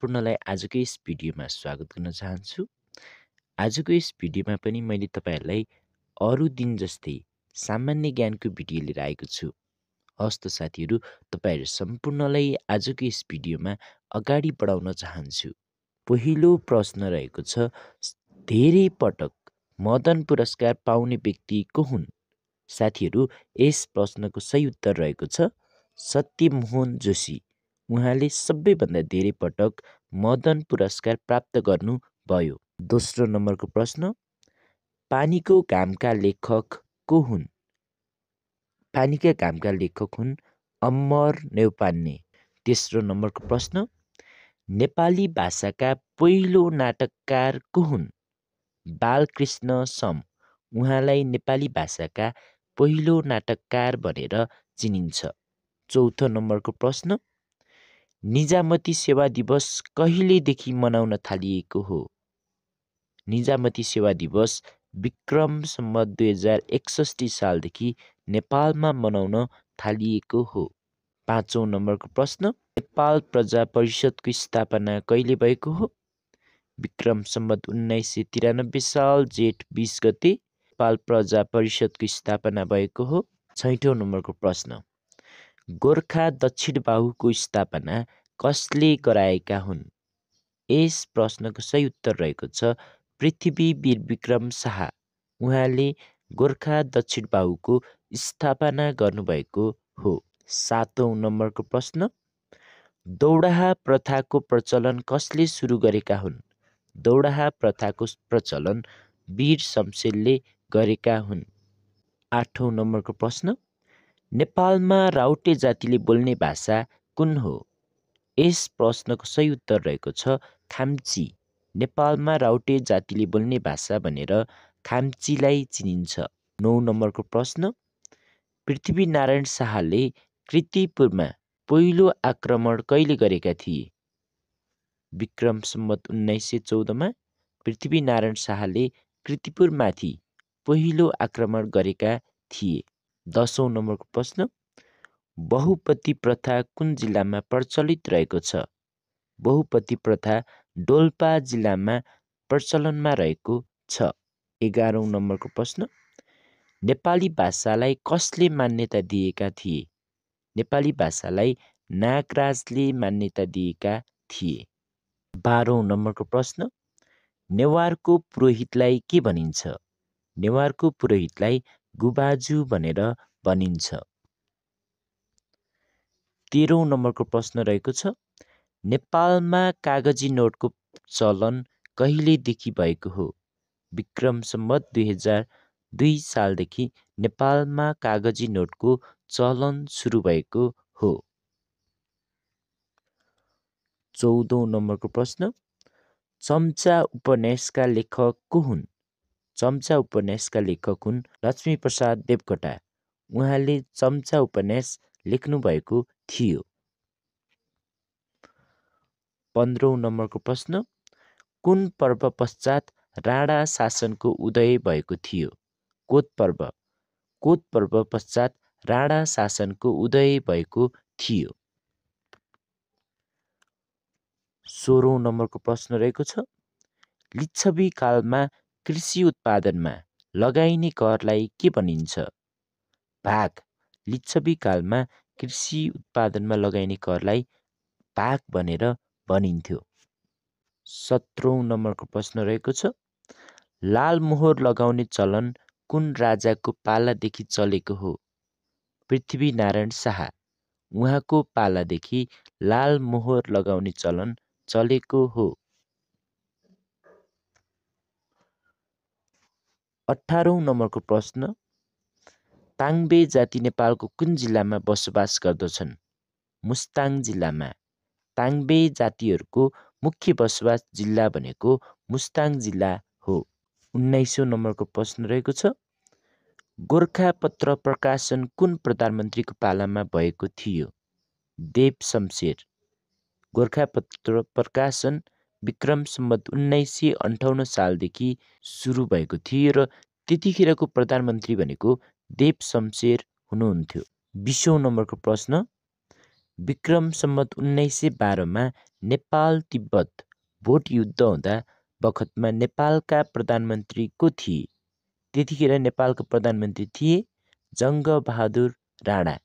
सम्पूर्णलाई आजको यस भिडियोमा स्वागत गर्न चाहन्छु। आजको यस भिडियोमा पनि मैले तपाईहरुलाई अरू दिन जस्तै सामान्य ज्ञानको भिडियो लिएर आएको छु। हवस् त साथीहरु, तपाईहरु सम्पूर्णलाई आजको यस भिडियोमा अगाडि बढाउन चाहन्छु। पहिलो प्रश्न रहेको छ, धेरै पटक मदन पुरस्कार पाउने व्यक्ति को हुन्? साथीहरु, यस प्रश्नको सही उत्तर रहेको छ सत्यमोहन जोशी। उहाँले सबैभन्दा धेरै पटक मदन पुरस्कार प्राप्त गर्नु भयो। दोस्रो नम्बरको प्रश्न, पानीको घामका लेखक को हुन्? पानीका घामका लेखक हुन् अमर न्यौपाने। तेस्रो नम्बरको प्रश्न, नेपाली भाषाका पहिलो नाटककार को हुन्? बालकृष्ण सम। उहाँलाई नेपाली भाषाका पहिलो नाटककार भनेर चिनिन्छ। चौथो नम्बरको प्रश्न, निजामती सेवा दिवस कहिलेदेखि मनाउन थालिएको हो? निजामती सेवा दिवस विक्रम सम्वत 2061 सालदेखि नेपालमा मनाउन थालिएको हो। पाँचौं नम्बरको प्रश्न, नेपाल प्रजा परिषदको स्थापना कहिले भएको हो? विक्रम सम्वत 1993 साल जेठ 20 गते नेपाल प्रजा परिषदको स्थापना भएको हो। छैठौं नम्बरको प्रश्न, गोर्खा दक्षिण बाहुको स्थापना कसले गराएका हुन्? यस प्रश्नको सही उत्तर रहेको छ पृथ्वी विक्रम शाह। उहाँले गोर्खा दक्षिण बाहुको स्थापना गर्नुभएको हो। सातौं नम्बरको प्रश्न, दौडाहा प्रथाको प्रचलन कसले सुरु गरेका हुन्? दौडाहा प्रथाको प्रचलन वीर शमशेरले गरेका हुन्। आठौं नम्बरको प्रश्न, नेपालमा राउटे जातिले बोल्ने भाषा कुन हो? यस प्रश्नको सही उत्तर रहेको छ खाम्ची। नेपालमा राउटे जातिले बोल्ने भाषा भनेर खाम्चीलाई चिनिन्छ। 9 नम्बरको प्रश्न, पृथ्वीनारायण शाहले कीर्तिपुरमा पहिलो आक्रमण कहिले गरेका थिए? विक्रम सम्वत 1914 मा पृथ्वीनारायण शाहले कीर्तिपुरमाथि पहिलो आक्रमण गरेका थिए। 10औं नम्बरको प्रश्न, बहुपति प्रथा कुन जिल्लामा प्रचलित रहेको छ? बहुपति प्रथा डोल्पा जिल्लामा प्रचलनमा रहेको छ। 11औं नम्बरको प्रश्न, नेपाली भाषालाई कसले मान्यता दिएका थिए? नेपाली भाषालाई नागराजले मान्यता दिएका थिए। 12औं नम्बरको प्रश्न, नेवारको पुरोहितलाई के भनिन्छ? नेवारको पुरोहितलाई गुबाजु भनेर भनिन्छ। 13औं नम्बरको प्रश्न रहेको छ, नेपालमा कागजी नोटको चलन कहिलेदेखि भएको हो? विक्रम सम्वत 2002 सालदेखि नेपालमा कागजी नोटको चलन सुरु भएको हो। 14औं नम्बरको प्रश्न, चम्चा उपन्यासका लेखक को हुन्? चम्चा उपन्यासका लेखक हुन् लक्ष्मीप्रसाद देवकोटा। उहाँले चम्चा उपन्यास लेख्नु भएको थियो। 15औं नम्बरको प्रश्न, कुन पर्व पश्चात राणा शासनको उदय भएको थियो? कोत पर्व। कोत पर्व पश्चात राणा शासनको उदय भएको थियो। 16औं नम्बरको प्रश्न रहेको छ, लिच्छवी कालमा कृषि उत्पादनमा लगाइने करलाई के भनिन्छ? भाग। लिच्छवी कालमा कृषि उत्पादनमा लगाइने करलाई भाग भनेर भनिन्थ्यो। 17औं नम्बरको प्रश्न रहेको छ, लाल मोहर लगाउने चलन कुन राजाको पालादेखि चलेको हो? पृथ्वीनारायण शाह। उहाँको पालादेखि लाल मोहर लगाउने चलन चलेको हो। 18औं नम्बरको प्रश्न, ताङबे जाति नेपालको कुन जिल्लामा बसोबास गर्दछन्? मुस्ताङ जिल्लामा। ताङबे जातिहरूको मुख्य बसोबास जिल्ला भनेको मुस्ताङ जिल्ला हो। 19औं नम्बरको प्रश्न रहेको छ, गोरखापत्र प्रकाशन कुन प्रधानमन्त्रीको पालामा भएको थियो? देव शमशेर। गोरखापत्र प्रकाशन विक्रम सम्वत 1958 सालदेखि सुरु भएको थियो र त्यतिखेरको प्रधानमन्त्री भनेको देव शमशेर हुनुहुन्थ्यो। 20औं नम्बरको प्रश्न, विक्रम सम्वत 1912मा नेपाल तिब्बत भोट युद्ध हुँदा बखतमा नेपालका प्रधानमन्त्री को थिए? त्यतिखेर नेपालको प्रधानमन्त्री थिए जङ्गबहादुर राणा।